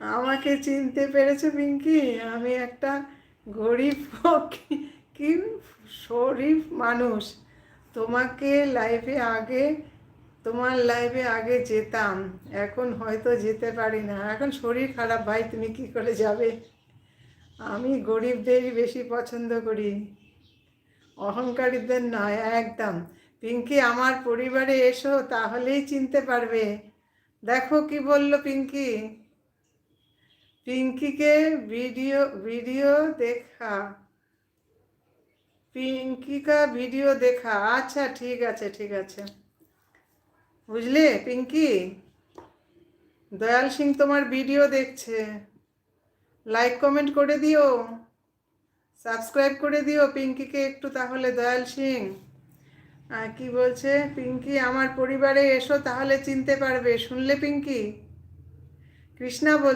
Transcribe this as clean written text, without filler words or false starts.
আমাকে চিনতে পেরেছো পিঙ্কি? আমি একটা গরিব কি শরীফ মানুষ। তোমাকে লাইফে আগে তোমার লাইফে আগে যেতাম, এখন হয়তো যেতে পারি না, এখন শরীর খারাপ। ভাই তুমি কি করে যাবে? আমি গরিবদেরই বেশি পছন্দ করি, অহংকারীদের নয় একদম। পিঙ্কি আমার পরিবারে এসো, তাহলেই চিনতে পারবে। দেখো কি বললো পিঙ্কি। পিঙ্কিকে ভিডিও ভিডিও দেখা, পিঙ্কিকা ভিডিও দেখা। আচ্ছা ঠিক আছে ঠিক আছে, বুঝলে পিঙ্কি? দয়াল সিং তোমার ভিডিও দেখছে, লাইক কমেন্ট করে দিও, সাবস্ক্রাইব করে দিও পিঙ্কিকে একটু তাহলে। দয়াল সিং কি বলছে? পিঙ্কি আমার পরিবারে এসো, তাহলে চিনতে পারবে। শুনলে পিঙ্কি? কৃষ্ণা বলছে।